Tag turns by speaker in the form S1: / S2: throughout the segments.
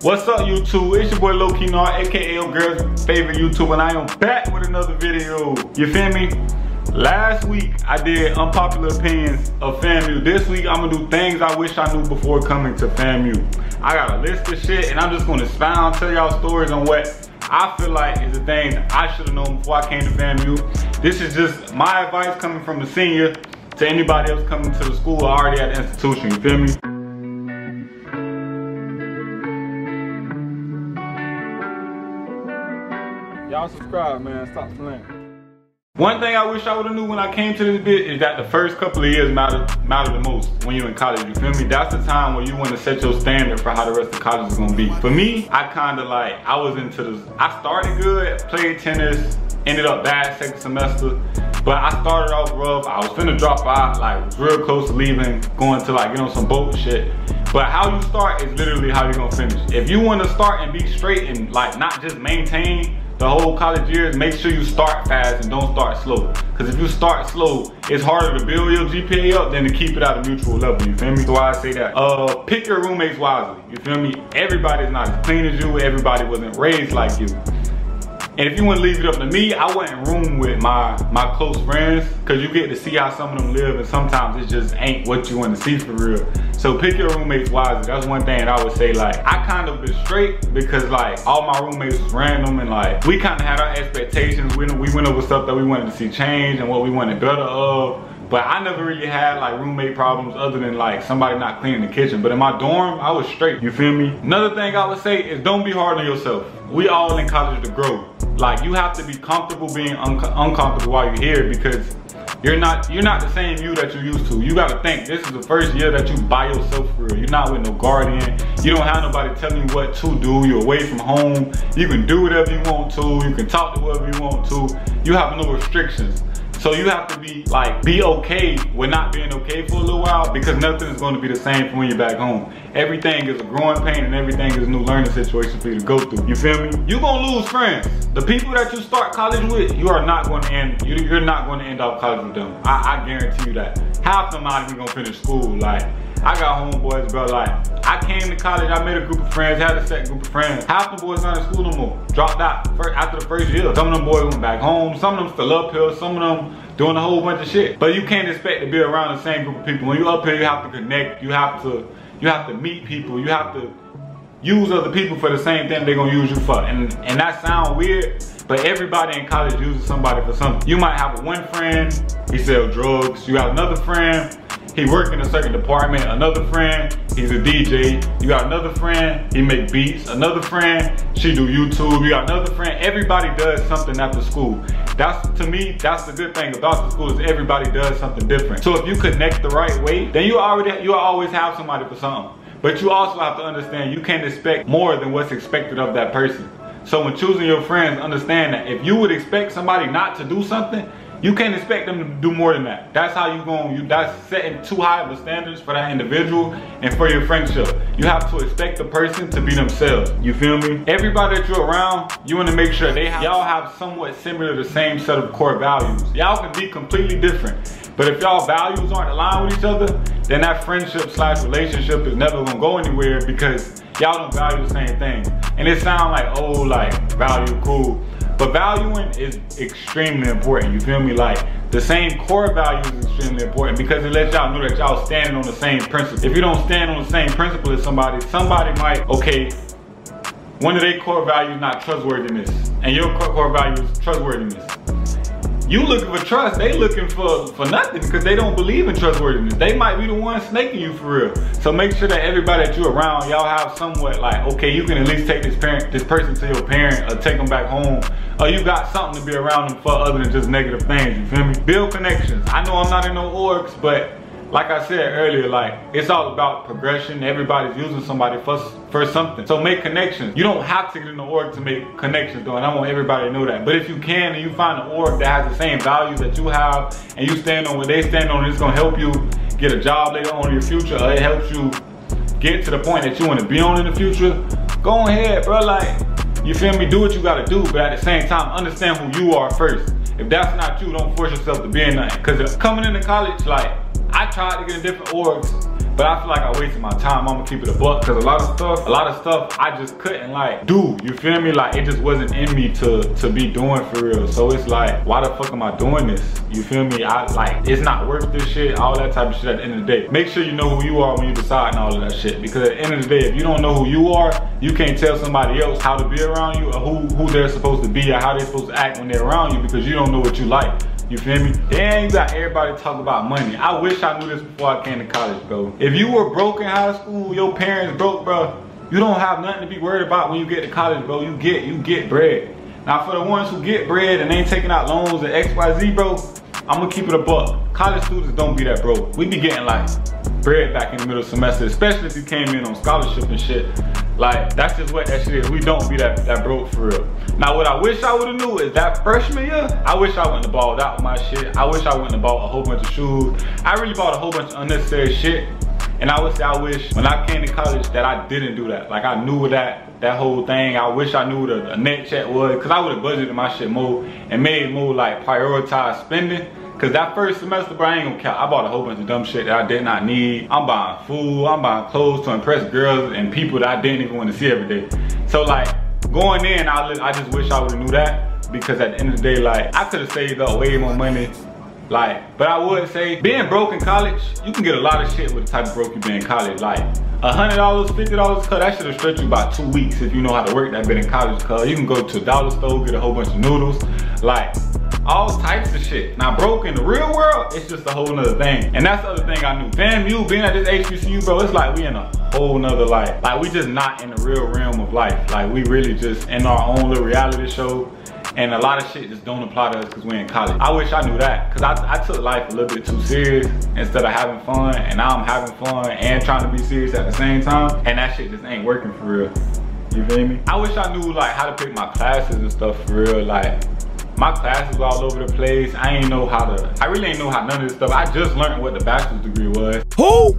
S1: What's up, YouTube? It's your boy Low Key Nard, aka your girl's favorite YouTuber, and I am back with another video. You feel me? Last week I did unpopular opinions of FAMU. This week I'm gonna do things I wish I knew before coming to FAMU. I got a list of shit and I'm just gonna expound, tell y'all stories on what I feel like is the things I should have known before I came to FAMU. This is just my advice coming from the senior to anybody else coming to the school or already at the institution. You feel me? Y'all subscribe, man. Stop playing. One thing I wish I would have knew when I came to this bit is that the first couple of years matter the most when you're in college, you feel me? That's the time where you want to set your standard for how the rest of college is gonna be. For me, I was into this. I started good, played tennis, ended up bad second semester, but I started off rough. I was finna drop out, was real close to leaving, going to get on some boat shit. But how you start is literally how you're gonna finish. If you wanna start and be straight and not just maintain the whole college years, make sure you start fast and don't start slow. Cause if you start slow, it's harder to build your GPA up than to keep it at a neutral level, you feel me? So why I say that. Pick your roommates wisely, you feel me? Everybody's not as clean as you, everybody wasn't raised like you. And if you want to leave it up to me, I went in room with my close friends, cause you get to see how some of them live, and sometimes it just ain't what you want to see for real. So pick your roommates wisely. That's one thing that I would say. I kind of been straight because all my roommates was random, and we kind of had our expectations. We went over stuff that we wanted to see change and what we wanted better of. But I never really had roommate problems other than somebody not cleaning the kitchen. But in my dorm, I was straight, you feel me? Another thing I would say is don't be hard on yourself. We all in college to grow. You have to be comfortable being uncomfortable while you're here, because you're not the same you that you used to. You gotta think, this is the first year that you by yourself for real. You're not with no guardian. You don't have nobody telling you what to do. You're away from home. You can do whatever you want to. You can talk to whoever you want to. You have no restrictions. So you have to be okay with not being okay for a little while, because nothing is going to be the same for when you're back home. Everything is a growing pain and everything is a new learning situation for you to go through. You feel me? You're gonna lose friends. The people that you start college with, you're not going to end off college with them. I guarantee you that. Half of them not even gonna finish school. I got homeboys, bro. I came to college, I made a group of friends, had a second group of friends. Half the boys not in school no more. Dropped out after the first year. Some of them boys went back home. Some of them still up here. Some of them doing a whole bunch of shit. But you can't expect to be around the same group of people. When you up here, you have to connect. You have to meet people. You have to use other people for the same thing they're gonna use you for. And that sounds weird, but everybody in college uses somebody for something. You might have one friend, he sells drugs. You got another friend, he work in a certain department. Another friend, he's a DJ. You got another friend, he make beats. Another friend, she do YouTube. You got another friend, everybody does something after school. To me, that's the good thing about the school, is everybody does something different. So if you connect the right way, then you'll always have somebody for something. But you also have to understand, you can't expect more than what's expected of that person. So when choosing your friends, understand that if you would expect somebody not to do something, you can't expect them to do more than that. That's how that's setting too high of a standards for that individual and for your friendship. You have to expect the person to be themselves. You feel me? Everybody that you're around, you want to make sure y'all have somewhat similar, the same set of core values. Y'all can be completely different, but if y'all values aren't aligned with each other, then that friendship/relationship is never gonna go anywhere, because y'all don't value the same thing. And it sounds value, cool. But valuing is extremely important, you feel me? The same core value is extremely important, because it lets y'all know that y'all standing on the same principle. If you don't stand on the same principle as somebody might, okay, one of their core values not trustworthiness, and your core value is trustworthiness. You looking for trust, they looking for nothing, because they don't believe in trustworthiness. They might be the one snaking you for real. So make sure that everybody that you're around, y'all have somewhat okay, you can at least take this person to your parent, or take them back home, or you got something to be around them for other than just negative things, you feel me? Build connections. I know I'm not in no orgs, but like I said earlier, it's all about progression. Everybody's using somebody for something. So make connections. You don't have to get in the org to make connections though, and I want everybody to know that. But if you can, and you find an org that has the same values that you have, and you stand on what they stand on, and it's gonna help you get a job later on in your future, or it helps you get to the point that you wanna be on in the future, go ahead, bro. You feel me? Do what you gotta do, but at the same time, understand who you are first. If that's not you, don't force yourself to be in that. Cause coming into college, I tried to get in different orgs, But I feel like I wasted my time. I'm gonna keep it a buck, because a lot of stuff I just couldn't like do. You feel me? Like it just wasn't in me to be doing for real. So it's like, why the fuck am I doing this? You feel me? It's not worth this shit, all that type of shit at the end of the day. Make sure you know who you are when you decide and all of that shit. Because at the end of the day, if you don't know who you are, you can't tell somebody else how to be around you, or who they're supposed to be, or how they're supposed to act when they're around you, because you don't know what you like. You feel me? Then you got everybody talk about money. I wish I knew this before I came to college, bro. If you were broke in high school, your parents broke, bro, you don't have nothing to be worried about when you get to college, bro. You get bread. Now for the ones who get bread and ain't taking out loans at XYZ, bro, I'm gonna keep it a buck. College students don't be that broke. We be getting like bread back in the middle of the semester, especially if you came in on scholarship and shit. Like, that's just what that shit is. We don't be that broke for real. Now, what I wish I would've knew is that freshman year, I wish I wouldn't have balled out with my shit. I wish I wouldn't have bought a whole bunch of shoes. I really bought a whole bunch of unnecessary shit. And I would say I wish when I came to college that I didn't do that. Like, I knew that whole thing. I wish I knew what a net check was, because I would've budgeted my shit more and made more like prioritized spending. Cause that first semester, bro, I ain't gonna count. I bought a whole bunch of dumb shit that I did not need. I'm buying food, I'm buying clothes to impress girls and people that I didn't even want to see every day. So like, going in, I just wish I would've knew that, because at the end of the day, like, I could've saved up way more money. Like, but I would say, being broke in college, you can get a lot of shit with the type of broke you be in college. Like, $100, $50, cause that shit'll stretch you about 2 weeks if you know how to work that bit in college. Cause you can go to a dollar store, get a whole bunch of noodles, like, all types of shit. Now, broke in the real world, it's just a whole nother thing. And that's the other thing I knew. FAMU, being at this HBCU, bro, it's like we in a whole nother life. Like, we just not in the real realm of life. Like, we really just in our own little reality show. And a lot of shit just don't apply to us because we're in college. I wish I knew that, because I took life a little bit too serious instead of having fun. And now I'm having fun and trying to be serious at the same time. And that shit just ain't working for real. You feel me? I wish I knew like how to pick my classes and stuff for real. Like, my classes were all over the place. I really ain't know how none of this stuff. I just learned what the bachelor's degree was. Who?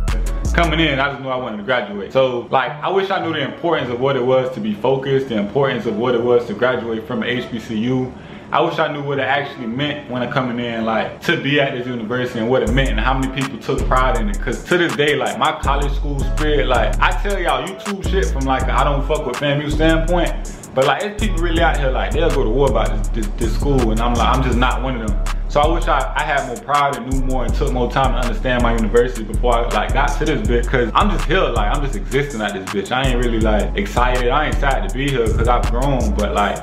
S1: Coming in, I just knew I wanted to graduate. So like, I wish I knew the importance of what it was to be focused, the importance of what it was to graduate from an HBCU. I wish I knew what it actually meant when I'm coming in, like, to be at this university, and what it meant and how many people took pride in it. Cause to this day, like, my college school spirit, like, I tell y'all YouTube shit from like, I don't fuck with FAMU standpoint. But like, there's people really out here, like, they'll go to war about this school, and I'm like, I'm just not one of them. So I wish I had more pride and knew more and took more time to understand my university before I like got to this bitch. Cause I'm just here, like, I'm just existing at this bitch. I ain't really like excited. I ain't sad to be here because I've grown, but like,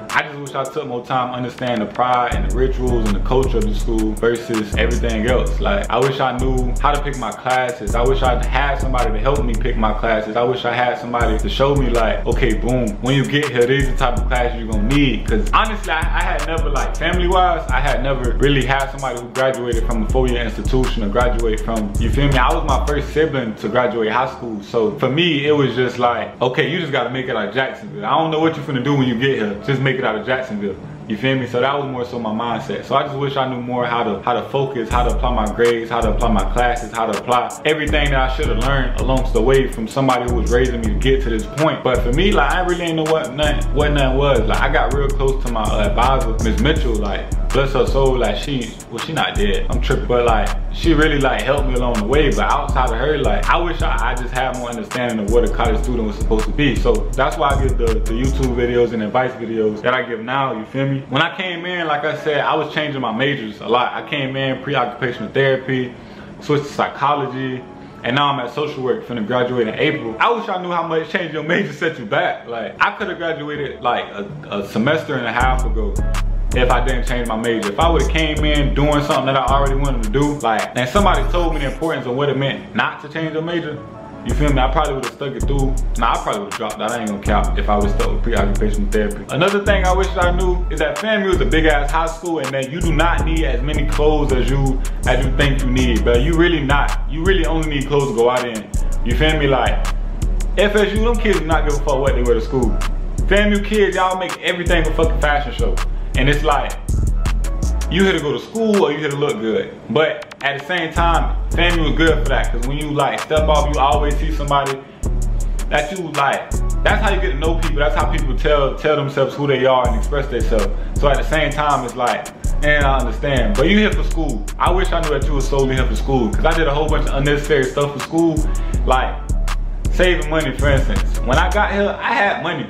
S1: I just wish I took more time to understand the pride and the rituals and the culture of the school versus everything else. Like, I wish I knew how to pick my classes. I wish I had somebody to help me pick my classes. I wish I had somebody to show me like, okay, boom, when you get here, these are the type of classes you're gonna need. Cause honestly, I had never, like, family-wise, I had never really had somebody who graduated from a 4-year institution or graduate from, you feel me? I was my first sibling to graduate high school. So for me, it was just like, okay, you just gotta make it out of Jacksonville. I don't know what you're finna do when you get here. Just make it out of Jacksonville. You feel me? So that was more so my mindset. So I just wish I knew more how to focus, how to apply my grades, how to apply my classes, how to apply everything that I should have learned along the way from somebody who was raising me to get to this point. But for me, like, I really ain't know what nothing was. Like, I got real close to my advisor, Ms. Mitchell. Like, bless her soul, like, she not dead. I'm tripping, but like, she really like helped me along the way. But outside of her, like, I wish I just had more understanding of what a college student was supposed to be. So that's why I give the YouTube videos and advice videos that I give now. You feel me? When I came in, like I said, I was changing my majors a lot. I came in pre-occupational therapy, switched to psychology, and now I'm at social work, finna graduate in April. I wish I knew how much changing your major set you back. Like, I could have graduated like a semester and a half ago if I didn't change my major. If I would've came in doing something that I already wanted to do, like, and somebody told me the importance of what it meant not to change your major, you feel me? I probably would've stuck it through. Nah, I probably would've dropped out. I ain't gonna count if I was stuck with pre-occupational therapy. Another thing I wish I knew is that FAMU is a big ass high school, and that you do not need as many clothes as you think you need, but you really only need clothes to go out in. You feel me? Like, FSU, them kids do not give a fuck what they wear to school. FAMU kids, y'all make everything a fucking fashion show. And it's like, you here to go to school or you here to look good. But at the same time, FAMU is good for that, because when you like step off, you always see somebody that you like. That's how you get to know people. That's how people tell themselves who they are and express themselves. So at the same time, it's like, And I understand, but you here for school. I wish I knew that you were solely here for school, because I did a whole bunch of unnecessary stuff for school, like saving money, for instance. When I got here, I had money,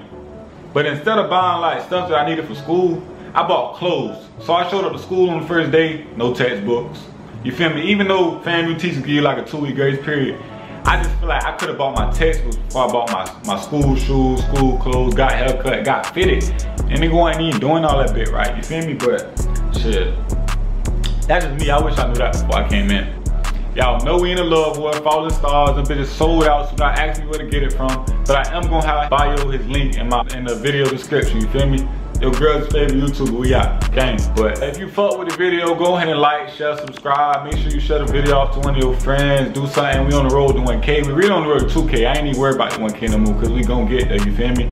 S1: but instead of buying like stuff that I needed for school, I bought clothes. So I showed up to school on the first day, no textbooks. You feel me? Even though FAMU teachers give you like a 2-week grace period, I just feel like I could have bought my textbooks before I bought my school shoes, school clothes, got haircut, got fitted. And nigga wasn't even doing all that bit right, you feel me? But shit, that's just me. I wish I knew that before I came in. Y'all know we in a love war, Falling Stars, the bitch is sold out, so not ask me where to get it from. But I am gonna have bio his link in the video description, you feel me? Your girl's favorite YouTuber, we out, gang. But if you fuck with the video, go ahead and like, share, subscribe. Make sure you share the video off to one of your friends. Do something. We on the road to 1K. We really on the road to 2K. I ain't even worried about the 1K no more, because we gonna get there, you feel me?